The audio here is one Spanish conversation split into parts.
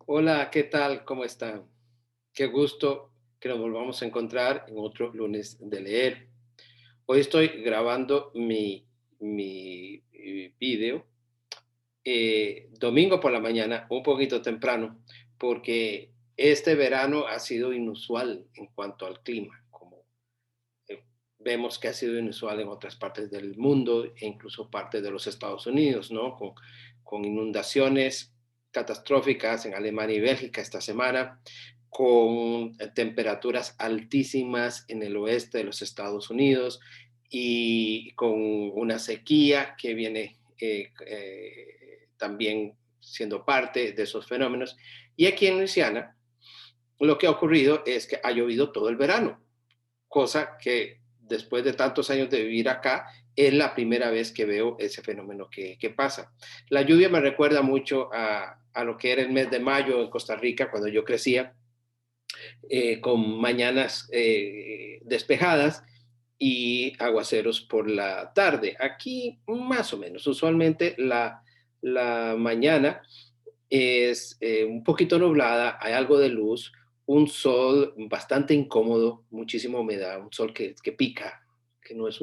Hola, ¿qué tal? ¿Cómo están? Qué gusto que nos volvamos a encontrar en otro lunes de leer. Hoy estoy grabando mi video domingo por la mañana, un poquito temprano, porque este verano ha sido inusual en cuanto al clima, como eh, vemos que ha sido inusual en otras partes del mundo e incluso parte de los Estados Unidos, ¿no? Con inundaciones catastróficas en Alemania y Bélgica esta semana, con temperaturas altísimas en el oeste de los Estados Unidos y con una sequía que viene también siendo parte de esos fenómenos. Y aquí en Luisiana, lo que ha ocurrido es que ha llovido todo el verano, cosa que después de tantos años de vivir acá, es la primera vez que veo ese fenómeno que pasa. La lluvia me recuerda mucho a lo que era el mes de mayo en Costa Rica cuando yo crecía, con mañanas despejadas y aguaceros por la tarde. Aquí más o menos, usualmente la mañana es un poquito nublada, hay algo de luz, un sol bastante incómodo, muchísima humedad, un sol que pica, que no es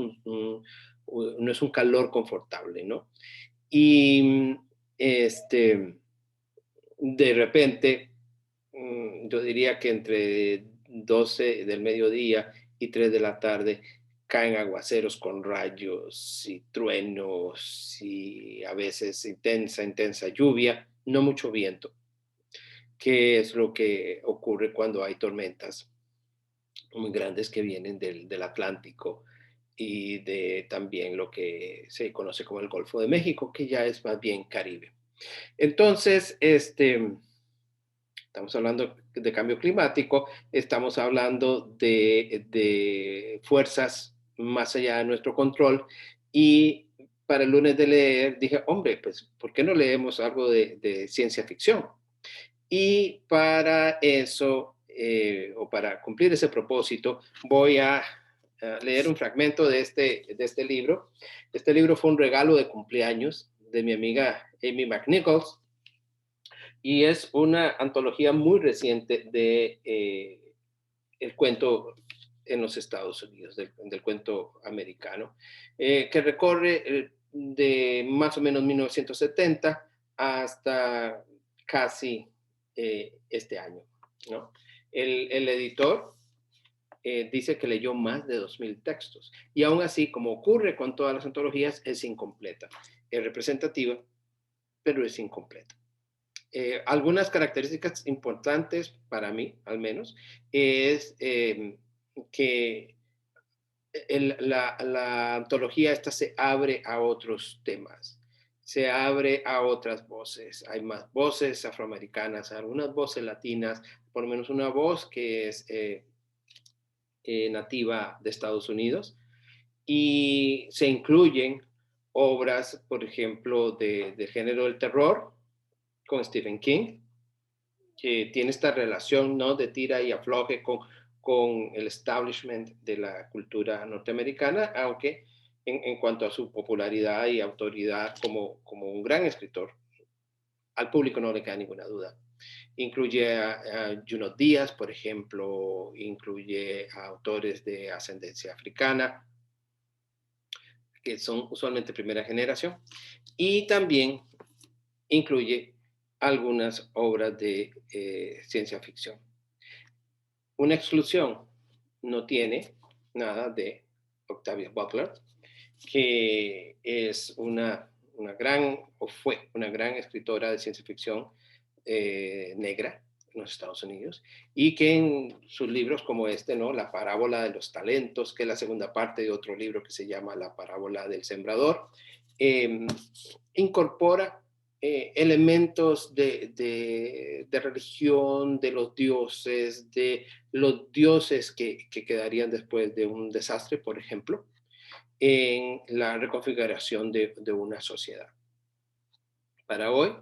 no es un calor confortable, ¿no? Y este, de repente, yo diría que entre 12 del mediodía y 3 de la tarde caen aguaceros con rayos y truenos y a veces intensa lluvia, no mucho viento, que es lo que ocurre cuando hay tormentas muy grandes que vienen del Atlántico y de también lo que se conoce como el Golfo de México, que ya es más bien Caribe. Entonces, estamos hablando de cambio climático, estamos hablando de fuerzas más allá de nuestro control y para el lunes de leer dije, hombre, pues, ¿por qué no leemos algo de ciencia ficción? Y para eso, o para cumplir ese propósito, voy a leer un fragmento de este libro. Este libro fue un regalo de cumpleaños de mi amiga Amy McNichols y es una antología muy reciente de el cuento en los Estados Unidos, del cuento americano, que recorre de más o menos 1970 hasta casi este año, ¿no? El editor dice que leyó más de 2.000 textos y aún así, como ocurre con todas las antologías, es incompleta. Es representativa, pero es incompleta. Algunas características importantes para mí, al menos, es que la antología esta se abre a otros temas, se abre a otras voces. Hay más voces afroamericanas, algunas voces latinas, por lo menos una voz que es nativa de Estados Unidos, y se incluyen obras, por ejemplo, del género del terror, con Stephen King, que tiene esta relación, ¿no?, de tira y afloje con el establishment de la cultura norteamericana, aunque en cuanto a su popularidad y autoridad como un gran escritor, al público no le queda ninguna duda. Incluye a Junot Díaz, por ejemplo, incluye a autores de ascendencia africana, que son usualmente primera generación, y también incluye algunas obras de ciencia ficción. Una exclusión no tiene nada de Octavia Butler, que es una gran, o fue una gran escritora de ciencia ficción negra en los Estados Unidos, y que en sus libros como este, ¿no? La parábola de los talentos, que es la segunda parte de otro libro que se llama La parábola del sembrador, eh, incorpora elementos de religión, de los dioses que quedarían después de un desastre, por ejemplo, en la reconfiguración de una sociedad. Para hoy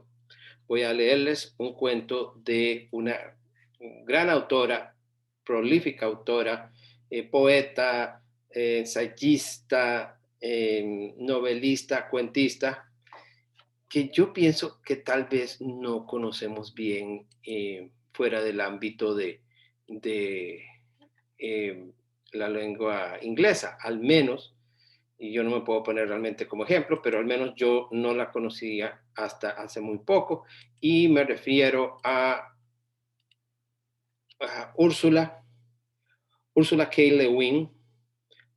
voy a leerles un cuento de una gran autora, prolífica autora, poeta, ensayista, novelista, cuentista, que yo pienso que tal vez no conocemos bien fuera del ámbito de eh, la lengua inglesa, al menos, y yo no me puedo poner realmente como ejemplo, pero al menos yo no la conocía hasta hace muy poco, y me refiero a Úrsula K. Le Guin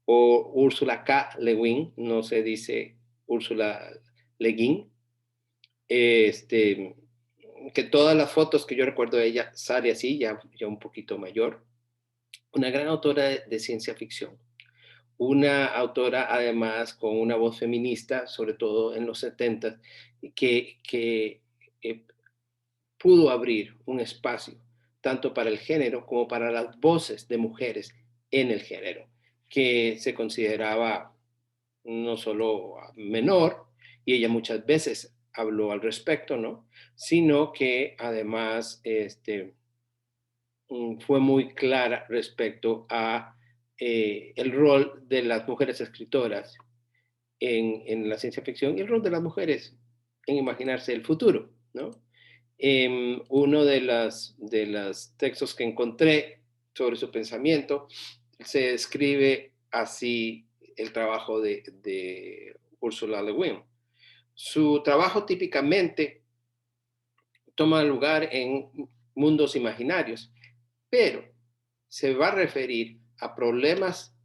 o Úrsula K. Le Guin, no se dice Úrsula Le Guin, este, que todas las fotos que yo recuerdo de ella sale así, ya un poquito mayor, una gran autora de ciencia ficción, una autora además con una voz feminista, sobre todo en los 70, que eh, pudo abrir un espacio tanto para el género como para las voces de mujeres en el género, que se consideraba no solo menor, y ella muchas veces habló al respecto, ¿no? Sino que además fue muy clara respecto a el rol de las mujeres escritoras en la ciencia ficción y el rol de las mujeres en imaginarse el futuro, ¿no? Uno de los textos que encontré sobre su pensamiento se describe así el trabajo de Ursula Le Guin. Su trabajo típicamente toma lugar en mundos imaginarios, pero se va a referir a problemas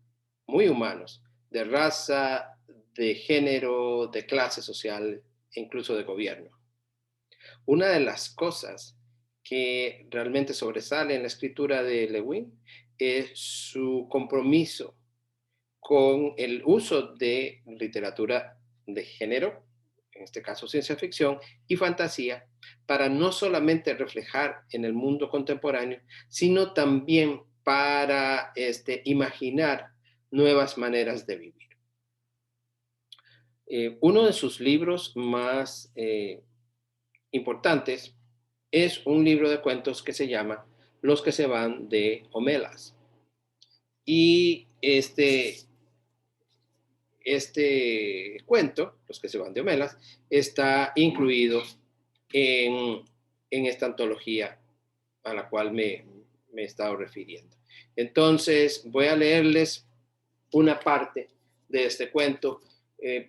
muy humanos, de raza, de género, de clase social e incluso de gobierno. Una de las cosas que realmente sobresale en la escritura de Le Guin es su compromiso con el uso de literatura de género, en este caso ciencia ficción, y fantasía, para no solamente reflejar en el mundo contemporáneo, sino también para imaginar nuevas maneras de vivir. Uno de sus libros más importantes es un libro de cuentos que se llama Los que se van de Homelas. Y este cuento, Los que se van de Homelas, está incluido en, en esta antología a la cual me he estado refiriendo. Entonces, voy a leerles una parte de este cuento.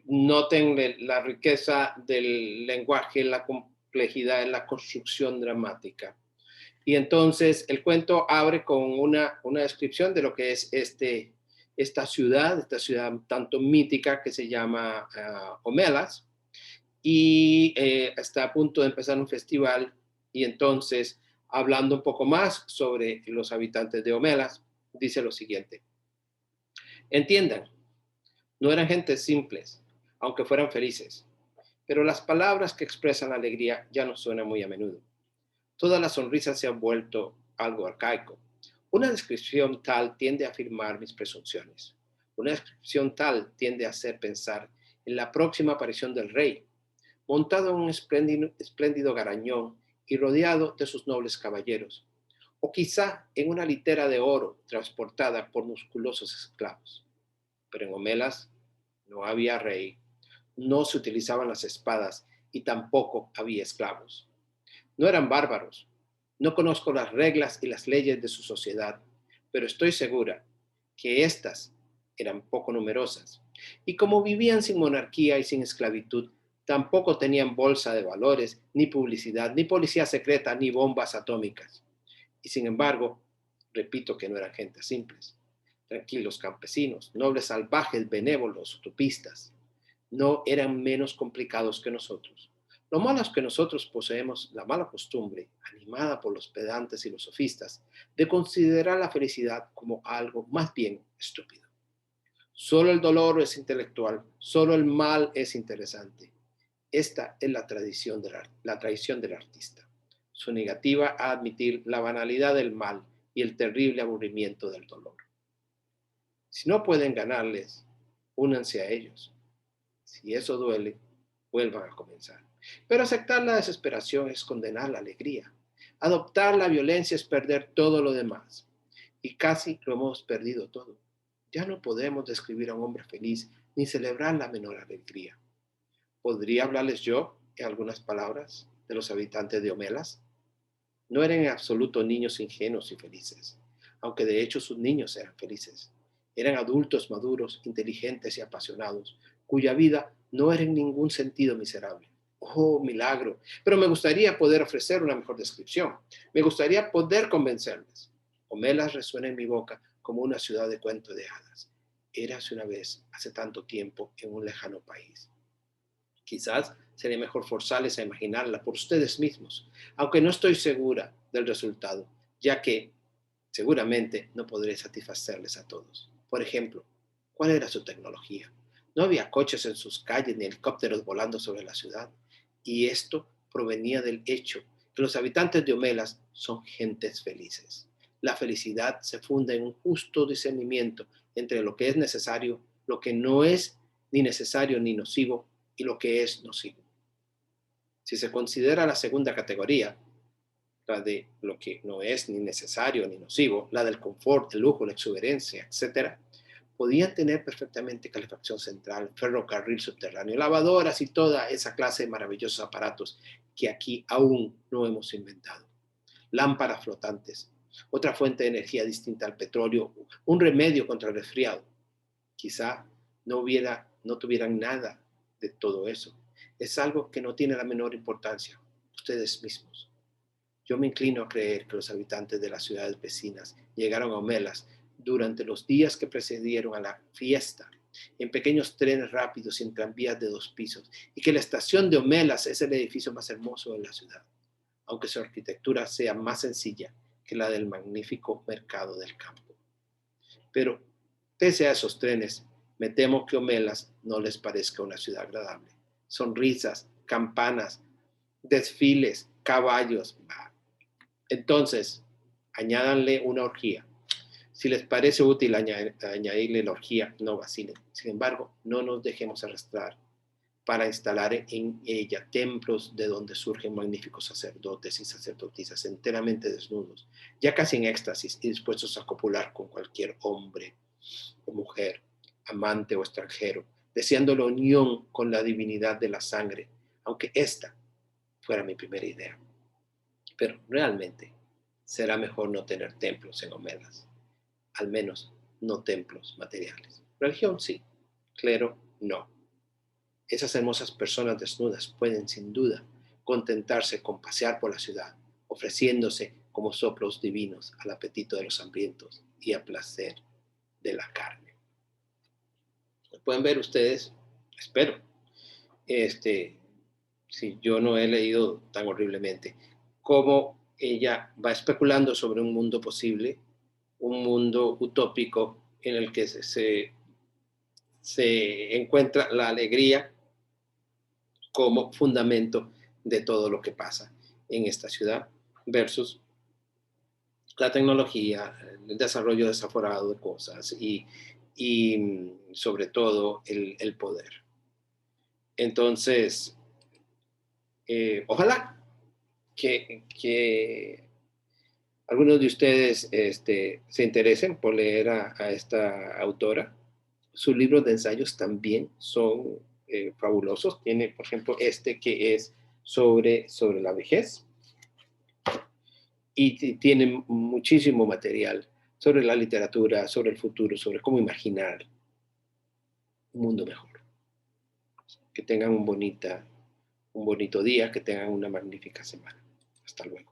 Noten la riqueza del lenguaje, la complejidad en la construcción dramática. Y entonces el cuento abre con una descripción de lo que es esta ciudad tanto mítica que se llama Homelas, y está a punto de empezar un festival, y entonces, hablando un poco más sobre los habitantes de Homelas, dice lo siguiente: entiendan, no eran gentes simples, aunque fueran felices, pero las palabras que expresan alegría ya no suenan muy a menudo. Todas las sonrisas se han vuelto algo arcaico. Una descripción tal tiende a afirmar mis presunciones. Una descripción tal tiende a hacer pensar en la próxima aparición del rey, montado en un espléndido garañón y rodeado de sus nobles caballeros, o quizá en una litera de oro transportada por musculosos esclavos. Pero en Homelas no había rey, no se utilizaban las espadas y tampoco había esclavos. No eran bárbaros. No conozco las reglas y las leyes de su sociedad, pero estoy segura que éstas eran poco numerosas. Y como vivían sin monarquía y sin esclavitud, tampoco tenían bolsa de valores, ni publicidad, ni policía secreta, ni bombas atómicas. Y sin embargo, repito que no eran gentes simples. Tranquilos campesinos, nobles salvajes, benévolos, utopistas. No eran menos complicados que nosotros. Lo malo es que nosotros poseemos la mala costumbre, animada por los pedantes y los sofistas, de considerar la felicidad como algo más bien estúpido. Solo el dolor es intelectual, solo el mal es interesante. Esta es la traición del artista, su negativa a admitir la banalidad del mal y el terrible aburrimiento del dolor. Si no pueden ganarles, únanse a ellos. Si eso duele, vuelvan a comenzar. Pero aceptar la desesperación es condenar la alegría. Adoptar la violencia es perder todo lo demás. Y casi lo hemos perdido todo. Ya no podemos describir a un hombre feliz ni celebrar la menor alegría. ¿Podría hablarles yo? en algunas palabras, de los habitantes de Homelas. No eran en absoluto niños ingenuos y felices, aunque de hecho sus niños eran felices. Eran adultos maduros, inteligentes y apasionados, cuya vida no era en ningún sentido miserable. Oh, milagro. Pero me gustaría poder ofrecer una mejor descripción. Me gustaría poder convencerles. Homelas resuena en mi boca como una ciudad de cuento de hadas. Érase una vez, hace tanto tiempo, en un lejano país. Quizás sería mejor forzarles a imaginarla por ustedes mismos, aunque no estoy segura del resultado, ya que seguramente no podré satisfacerles a todos. Por ejemplo, ¿cuál era su tecnología? No había coches en sus calles ni helicópteros volando sobre la ciudad, y esto provenía del hecho que los habitantes de Homelas son gentes felices. La felicidad se funda en un justo discernimiento entre lo que es necesario, lo que no es ni necesario ni nocivo, y lo que es nocivo. Si se considera la segunda categoría, la de lo que no es ni necesario ni nocivo, la del confort, el lujo, la exuberancia, etc., podían tener perfectamente calefacción central, ferrocarril subterráneo, lavadoras y toda esa clase de maravillosos aparatos que aquí aún no hemos inventado. Lámparas flotantes, otra fuente de energía distinta al petróleo, un remedio contra el resfriado. Quizá no tuvieran nada de todo eso. Es algo que no tiene la menor importancia. Ustedes mismos. Yo me inclino a creer que los habitantes de las ciudades vecinas llegaron a Homelas durante los días que precedieron a la fiesta, en pequeños trenes rápidos y en tranvías de 2 pisos, y que la estación de Homelas es el edificio más hermoso de la ciudad, aunque su arquitectura sea más sencilla que la del magnífico mercado del campo. Pero, pese a esos trenes, me temo que Homelas no les parezca una ciudad agradable. Sonrisas, campanas, desfiles, caballos. Entonces, añádanle una orgía. Si les parece útil añadirle la orgía, no vacilen. Sin embargo, no nos dejemos arrastrar para instalar en ella templos de donde surgen magníficos sacerdotes y sacerdotisas enteramente desnudos, ya casi en éxtasis y dispuestos a copular con cualquier hombre o mujer, amante o extranjero, deseando la unión con la divinidad de la sangre, aunque esta fuera mi primera idea. Pero realmente será mejor no tener templos en Homelas, al menos no templos materiales. Religión sí, clero no. Esas hermosas personas desnudas pueden sin duda contentarse con pasear por la ciudad, ofreciéndose como soplos divinos al apetito de los hambrientos y al placer de la carne. Pueden ver ustedes, espero, si yo no he leído tan horriblemente, cómo ella va especulando sobre un mundo posible, un mundo utópico en el que se encuentra la alegría como fundamento de todo lo que pasa en esta ciudad versus la tecnología, el desarrollo desaforado de cosas y sobre todo el poder. Entonces, ojalá que algunos de ustedes se interesen por leer a esta autora. Sus libros de ensayos también son fabulosos. Tiene, por ejemplo, que es sobre la vejez y tiene muchísimo material sobre la literatura, sobre el futuro, sobre cómo imaginar un mundo mejor. Que tengan un bonito día, que tengan una magnífica semana. Hasta luego.